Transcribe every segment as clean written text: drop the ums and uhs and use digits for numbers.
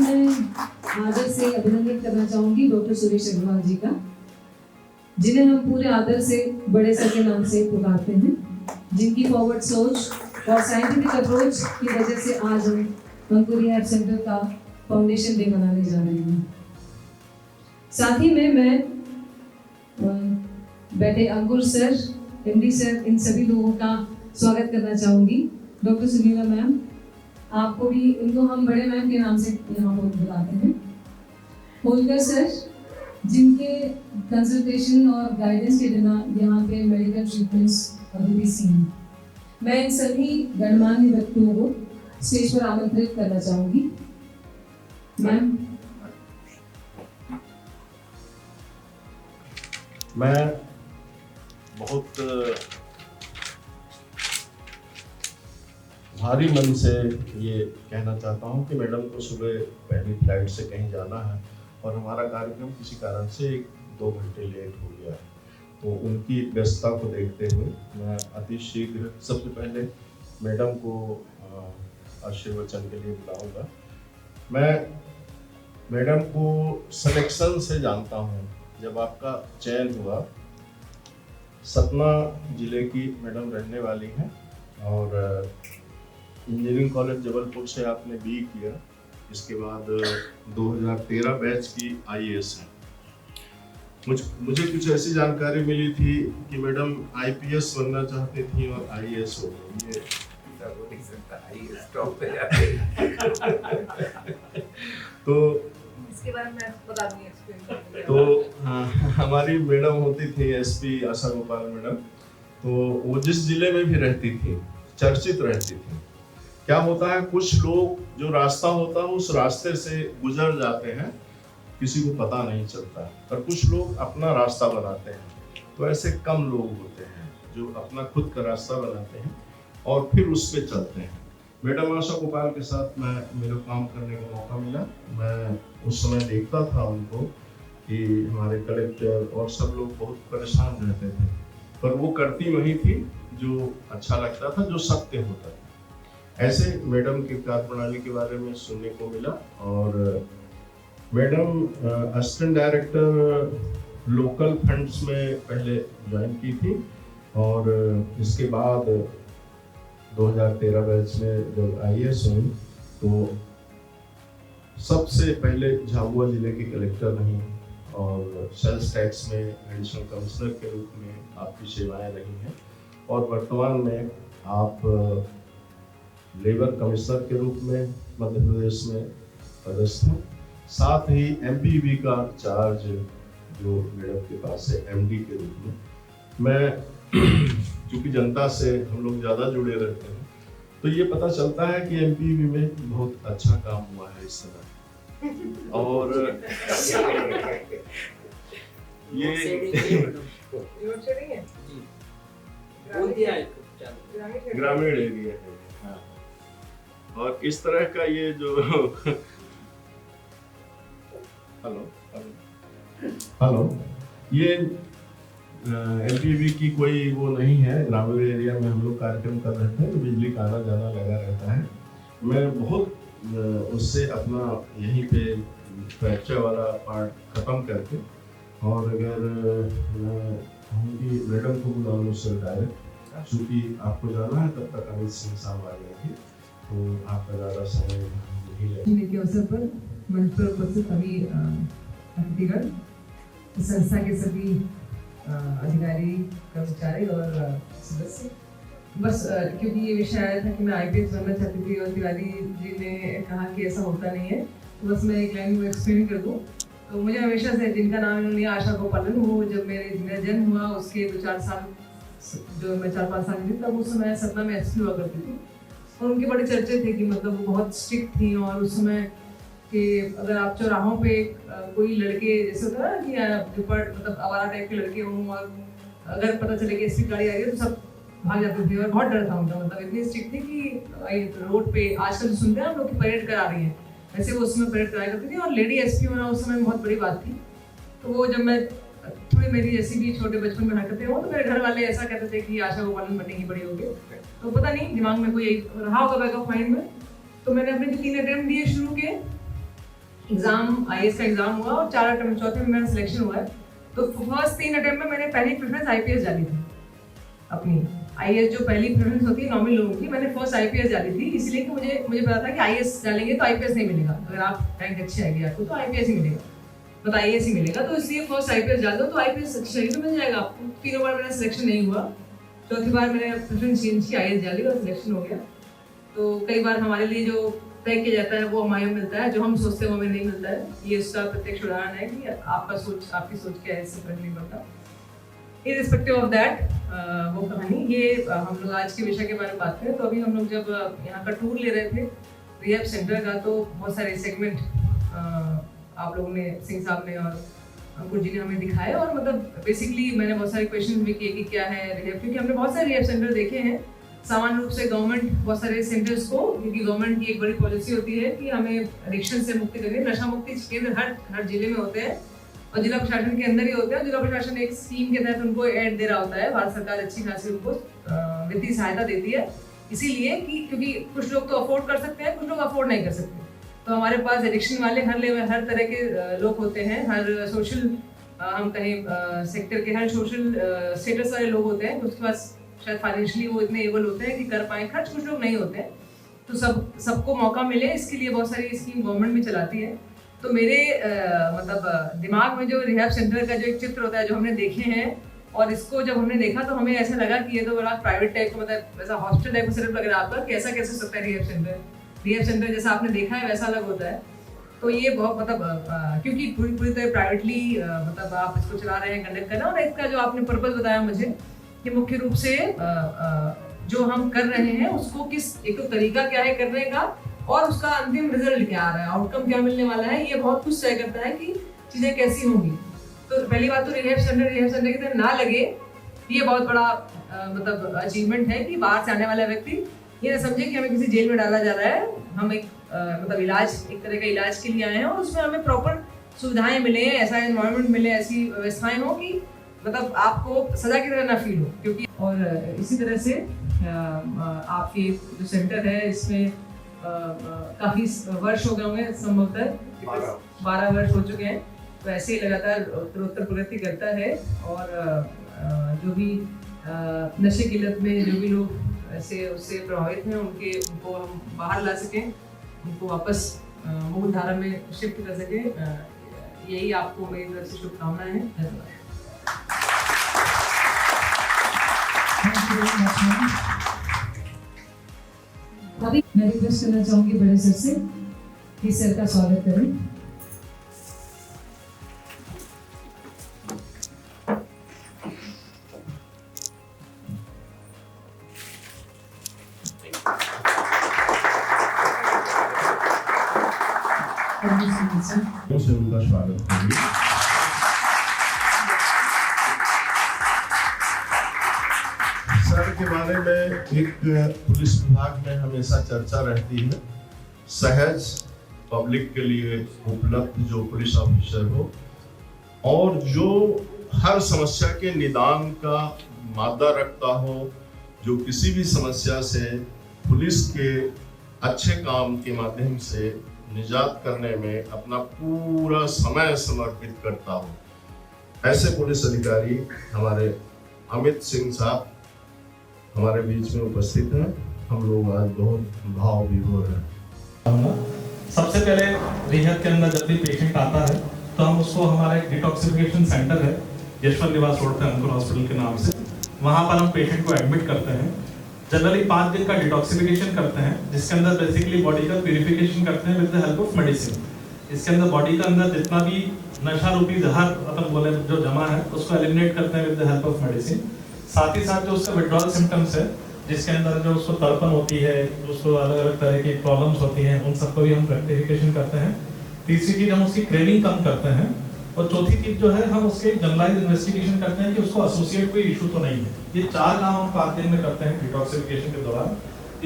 मैं आदर से अभिनंदन करना चाहूंगी डॉक्टर सुरेश अग्रवाल जी का, जिन्हें हम पूरे आदर से बड़े सर के नाम से पुकारते हैं, जिनकी फॉरवर्ड सोच और साइंटिफिक अप्रोच की वजह से आज हम अंकुर रिहैब सेंटर का फाउंडेशन डे मनाने जा रहे हैं। साथ ही में मैं बैठे अंकुर सर, एमडी सर, इन सभी लोगों का स्वागत करना चाहूंगी। डॉक्टर सुनीला मैम, आपको भी, इनको हम बड़े मैम के नाम से यहाँ पर बुलाते हैं। होलकर सर, जिनके कंसल्टेशन और गाइडेंस के बिना यहाँ पे मेडिकल ट्रीटमेंट्स अधूरी सी हैं। मैं इन सभी गणमान्य व्यक्तियों को स्टेज पर आमंत्रित करना चाहूंगी। मैम, मैं बहुत भारी मन से ये कहना चाहता हूँ कि मैडम को सुबह पहली फ्लाइट से कहीं जाना है और हमारा कार्यक्रम किसी कारण से 1-2 घंटे लेट हो गया है। तो उनकी व्यस्तता को देखते हुए मैं अति शीघ्र सबसे पहले मैडम को आशीर्वचन के लिए बुलाऊंगा। मैं मैडम को सिलेक्शन से जानता हूँ। जब आपका चयन हुआ, सतना जिले की मैडम रहने वाली हैं और इंजीनियरिंग कॉलेज जबलपुर से आपने बी किया। इसके बाद 2013 बैच की IAS है। मुझे कुछ ऐसी जानकारी मिली थी कि मैडम IPS बनना चाहती थी और IAS हो गई। ये तो इसके बारे में बता दूंगी, एक्सप्लेन तो हमारी मैडम होती थी SP आशा गोपाल मैडम। तो वो जिस जिले में भी रहती थी चर्चित रहती थी। क्या होता है, कुछ लोग जो रास्ता होता है उस रास्ते से गुजर जाते हैं, किसी को पता नहीं चलता, और कुछ लोग अपना रास्ता बनाते हैं। तो ऐसे कम लोग होते हैं जो अपना खुद का रास्ता बनाते हैं और फिर उस पे चलते हैं। मैडम आशा गोपाल के साथ मेरे काम करने का मौका मिला। मैं उस समय देखता था उनको कि हमारे कलेक्टर और सब लोग बहुत परेशान रहते थे, पर वो करती वही थी जो अच्छा लगता था, जो सत्य होता था। ऐसे मैडम की कार्यप्रणाली के बारे में सुनने को मिला। और madam assistant director local funds में पहले ज्वाइन की थी और इसके बाद 2013 बैच में जब IAS हुई तो सबसे पहले झाबुआ जिले के कलेक्टर रही और सेल्स टैक्स में एडिशनल कमिश्नर के रूप में आपकी सेवाएं रही हैं और वर्तमान में आप लेबर कमिश्नर के रूप में मध्य प्रदेश में पदस्थ हैं। साथ ही MPV का चार्ज जो मैडम के पास है MD के रूप में। मैं क्योंकि जनता से हम लोग ज़्यादा जुड़े रहते हैं तो ये पता चलता है कि MPV में बहुत अच्छा काम हुआ है इस समय। और ये ग्रामीण एरिया है। हाँ। और इस तरह का ये जो हेलो ये MPV की कोई वो नहीं है। ग्रामीण एरिया में हम लोग कार्यक्रम कर रहे थे तो बिजली का आना जाना लगा रहता है। मैं बहुत उससे अपना यहीं पे फ्रैक्चर वाला पार्ट खत्म करके, और अगर मैडम को बुला लूँ सर डायरेक्ट, क्योंकि आपको जाना है तब तक अमित सिंह साहब आ जाएंगे तो आपका ज़्यादा समय नहीं लगेगा। के अवसर पर मंच पर उपस्थित सभी अतिथिगण, संस्था के सभी अधिकारी, कर्मचारी और सदस्य, बस क्योंकि ये विषय आया था कि मैं IPS बनना चाहती थी और तिवारी जी ने कहा कि ऐसा होता नहीं है, तो बस मैं एक लाइन में एक्सप्लेन कर दूँ। तो मुझे हमेशा से, जिनका नाम इन्होंने आशा गोपालन, वो जब मेरा जन्म हुआ उसके 2-4 साल, जो मैं 4-5 साल की थी, तब उस समय सतना में SP हुआ करती थी और उनके बड़े चर्चे थे कि मतलब वो बहुत स्ट्रिक्ट थी और उस समय कि अगर आप चौराहों पे कोई लड़के, जैसे होता है ना कि मतलब आवारा टाइप के लड़के हों और अगर पता चले कि SP गाड़ी आ रही है तो सब भाग जाते थे और बहुत डर था उनका। मतलब इतनी स्ट्रिक्ट थी कि रोड पे आजकल सुनते हैं हम लोग की परेड करा रही है, वैसे वो उस समय परेड कराया करती थी और लेडी SP होना उस समय बहुत बड़ी बात थी। तो वो जब मैं थोड़ी, मेरी जैसी भी छोटे बचपन में हरकतें हो तो मेरे घर वाले ऐसा कहते थे कि आशा गोपालन बनेगी, बड़ी होगी। तो पता नहीं दिमाग में कोई रहा होगा बैक ऑफ माइंड में। तो मैंने अपने 3 अटेम्प्ट दिए शुरू के एग्जाम IAS का एग्जाम हुआ और 4 अटेम्प्ट, चौथे में मेरा सिलेक्शन हुआ है। तो फर्स्ट 3 अटेम्प्ट में मैंने पहली प्रेफरेंस IPS डाली थी अपनी। IAS जो पहली प्रेफरेंस होती है नॉर्मल लोगों की, मैंने फर्स्ट IPS डाली थी, इसलिए कि मुझे पता था कि IAS डालेंगे तो IPS नहीं मिलेगा। अगर आप रैंक अच्छी आएगी आपको तो IPS ही मिलेगा, मतलब IAS ही मिलेगा। तो इसलिए फर्स्ट IPS डाल दो तो IPS अच्छी लगी तो मिल जाएगा आपको। 3 बार मेरा सिलेक्शन नहीं हुआ, चौथी बार मैंने प्रेफरेंस चेंज की, IAS डाली और सिलेक्शन हो गया। तो कई बार हमारे लिए जो तय किया जाता है वो हमारे मिलता है, जो हम सोचते हैं वो हमें नहीं मिलता है। ये उसका प्रत्यक्ष उदाहरण है कि आपकी सोच क्या है, इससे फर्क नहीं पड़ता। इररिस्पेक्टिव ऑफ दैट वो कहानी, ये हम लोग आज के विषय के बारे में बात करें तो अभी हम लोग जब यहाँ का टूर ले रहे थे रिहैब सेंटर का, तो बहुत सारे सेगमेंट आप लोगों ने, सिंह साहब ने और अंकुर जी ने हमें दिखाए। और मतलब बेसिकली मैंने बहुत सारे क्वेश्चन भी किए कि क्या है रिहैब, क्योंकि हमने बहुत सारे रिहैब सेंटर देखे हैं। सामान्य रूप से गवर्नमेंट बहुत सारे सेंटर्स को, क्योंकि गवर्नमेंट की एक बड़ी पॉलिसी होती है कि हमें एडिक्शन से मुक्ति करनी, नशा मुक्ति केंद्र हर जिले में होते हैं और जिला प्रशासन के अंदर ही होते हैं। जिला प्रशासन एक स्कीम के तहत उनको ऐड दे रहा होता है, भारत सरकार अच्छी खासी उनको वित्तीय सहायता देती है, इसीलिए कि क्योंकि कुछ लोग तो अफोर्ड कर सकते हैं, कुछ लोग अफोर्ड नहीं कर सकते। तो हमारे पास एडिक्शन वाले हर तरह के लोग होते हैं, हर सोशल हम कहें सेक्टर के हर सोशल स्टेटस वाले लोग होते हैं। उसके पास शायद फाइनेंशियली वो इतने एबल होते हैं कि कर पाए खर्च, कुछ लोग नहीं होते हैं। तो सबको मौका मिले, इसके लिए बहुत सारी स्कीम गवर्नमेंट भी चलाती है। तो मेरे मतलब दिमाग में जो रिहैब सेंटर का जो एक चित्र होता है जो हमने देखे हैं, और इसको जब हमने देखा तो हमें ऐसा लगा कि ये तो बड़ा प्राइवेट टाइप का, मतलब ऐसा हॉस्टल टाइप का सेटअप लग रहा है आपका कि ऐसा कैसे हो सकता है रिहैब सेंटर जैसा आपने देखा है वैसा अलग होता है। तो ये बहुत मतलब क्योंकि पूरी तरह प्राइवेटली मतलब आप इसको चला रहे हैं, कंडक्ट कर रहे हैं। और इसका जो आपने पर्पस बताया मुझे कि मुख्य रूप से जो हम कर रहे हैं उसको एक तो तरीका क्या है करने का और उसका अंतिम रिजल्ट क्या आ रहा है, आउटकम क्या मिलने वाला है, ये बहुत कुछ तय करता है कि चीजें कैसी होंगी। तो पहली बात तो रिहैब सेंटर की तरह ना लगे, ये बहुत बड़ा मतलब अचीवमेंट है कि बाहर से आने वाला व्यक्ति ये ना समझे कि हमें किसी जेल में डाला जा रहा है। हम एक मतलब एक तरह का इलाज के लिए आए हैं और उसमें हमें प्रॉपर सुविधाएं मिले, ऐसा एनवायरनमेंट मिले, ऐसी व्यवस्थाएं हो कि मतलब आपको सजा की तरह ना फील हो। क्योंकि और इसी तरह से आपके जो सेंटर है इसमें काफ़ी वर्ष हो गए होंगे, संभवतः 12 वर्ष हो चुके हैं। तो ऐसे ही लगातार उत्तरोत्तर प्रगति करता है। और जो भी नशे की लत में जो भी लोग ऐसे उससे प्रभावित हैं उनको हम बाहर ला सकें, उनको वापस मूल धारा में शिफ्ट कर सकें, यही आपको मेरी तरफ से शुभकामनाएं हैं। धन्यवाद। अभी मैं रिक्वेस्ट करना चाहूंगी बड़े सर से कि सर का स्वागत करें। से उनका स्वागत करेंगे। सर के बारे में एक पुलिस विभाग में हमेशा चर्चा रहती है, सहज पब्लिक के लिए उपलब्ध जो पुलिस ऑफिसर हो और जो हर समस्या के निदान का मादा रखता हो, जो किसी भी समस्या से पुलिस के अच्छे काम के माध्यम से निजात करने में अपना पूरा समय समर्पित करता हो, ऐसे पुलिस अधिकारी हमारे अमित सिंह साहब हमारे बीच में उपस्थित हैं। हम लोग आज बहुत भाव विभोर हैं। सबसे पहले रिहैब के अंदर जब भी पेशेंट आता है तो हम उसको, हमारा एक डिटॉक्सिफिकेशन सेंटर है यशवंत निवास रोड पे अंकुर हॉस्पिटल के नाम से, वहाँ पर हम पेशेंट को एडमिट करते हैं। जनरली 5 दिन का डिटॉक्सिफिकेशन करते हैं, जिसके अंदर बेसिकली बॉडी का प्यूरिफिकेशन करते हैं with the help of medicine. इसके अंदर बॉडी का अंदर जितना भी नशा रूपी जहर अपन बोले जो जमा है उसको एलिमिनेट करते हैं with the help of medicine. साथ ही साथ जो उसका विड्रॉल सिम्टम्स है, जिसके अंदर जो उसको तड़पन होती है, उसको अलग अलग तरह की प्रॉब्लम्स होती हैं, उन सबको भी हम रेक्टिफिकेशन करते हैं। तीसरी चीज हम उसकी क्रेविंग कम करते हैं। और चौथी चीज जो है हम उसके जनरलाइज इन्वेस्टिगेशन करते हैं कि उसको एसोसिएट कोई इशू तो नहीं है। ये 4 काम हम 5 दिन में करते हैं डिटॉक्सिफिकेशन के दौरान।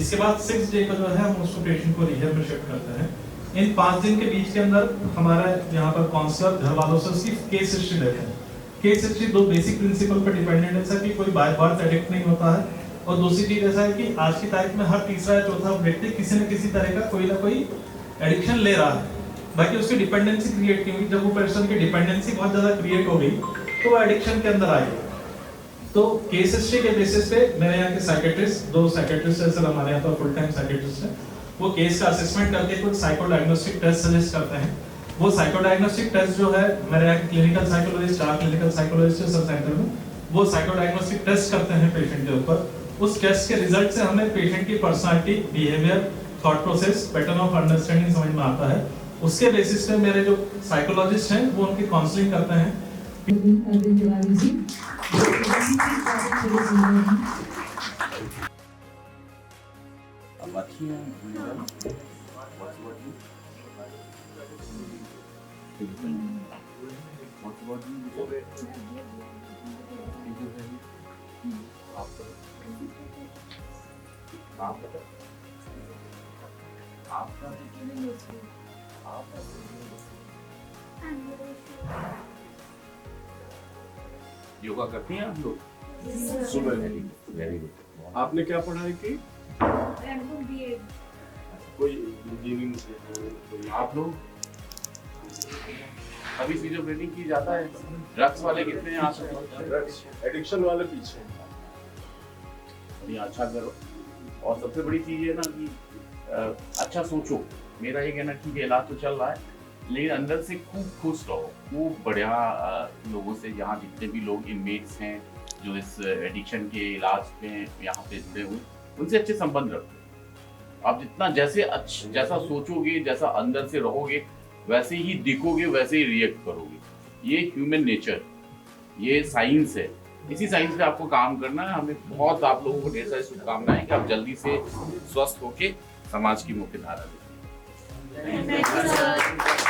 इसके बाद 6 डे का जो है हम उसको पेशेंट को रिहैब में शिफ्ट करते हैं। इन 5 दिन के बीच के अंदर हमारा यहाँ पर काउंसलर घर वालों से उसकी केस हिस्ट्री लेते हैं। केस हिस्ट्री 2 बेसिक प्रिंसिपल पर डिपेंडेंट है, सर कि कोई बाय बर्थ एडिक्ट नहीं होता है, और दूसरी चीज ऐसा है कि आज की तारीख में हर तीसरा या चौथा व्यक्ति किसी न किसी तरह का कोई ना कोई एडिक्शन ले रहा है। बाकी उसकी डिपेंडेंसी क्रिएट नहीं हुई। जब वो पर्सन की डिपेंडेंसी बहुत ज़्यादा क्रिएट हो गई तो वो एडिक्शन के अंदर आ गया। तो केस हिस्ट्री के बेसिस पे मेरे यहाँ के साइकेट्रिस्ट, 2 साइकेट्रिस्ट है सर हमारे यहाँ पर, फुल टाइम साइकेट्रिस्ट है, वो केस का असेसमेंट करके कुछ साइको डायग्नोस्टिक टेस्ट सजेस्ट करते हैं। वो साइको डायग्नोस्टिक टेस्ट जो है मेरे यहाँ के क्लिनिकल साइकोलॉजिस्ट, 4 क्लिनिकल साइकोलॉजिस्ट है सब सेंटर में, वो साइको डायग्नोस्टिक टेस्ट करते हैं पेशेंट के ऊपर। उस टेस्ट के रिजल्ट से हमें पेशेंट की personality, behaviour, thought process, pattern of understanding समझ में आता है। उसके बेसिस पे मेरे जो साइकोलॉजिस्ट हैं वो उनकी काउंसलिंग करते हैं। अरविंद तिवारी जी, जो PCT प्रोजेक्ट के लिए जिम्मेदार हैं। अब अच्छी है योगा करती हैं आप लोग? सुबह वेरी गुड। आपने क्या पढ़ाई की? BA कोई इंजीनियरिंग? आप लोग अभी फिजियोथेरेपी की जाता है? ड्रग्स वाले कितने हैं यहाँ से? ड्रग्स एडिक्शन वाले पीछे। नहीं, अच्छा करो। और सबसे बड़ी चीज है ना कि अच्छा सोचो। मेरा ये कहना ठीक है, इलाज तो चल रहा है, लेकिन अंदर से खूब खुश रहो, खूब बढ़िया लोगों से, यहाँ जितने भी लोग इनमेट्स हैं जो इस एडिक्शन के इलाज में यहाँ पे जुड़े हुए, उनसे अच्छे संबंध रखो। आप जितना जैसा सोचोगे, जैसा अंदर से रहोगे, वैसे ही दिखोगे, वैसे ही रिएक्ट करोगे। ये ह्यूमन नेचर, ये साइंस है। इसी साइंस पे आपको काम करना है। हमें बहुत, आप लोगों को ढेर सारी शुभकामनाएं कि आप जल्दी से स्वस्थ होके समाज की मुख्य धारा में। Thank you, sir.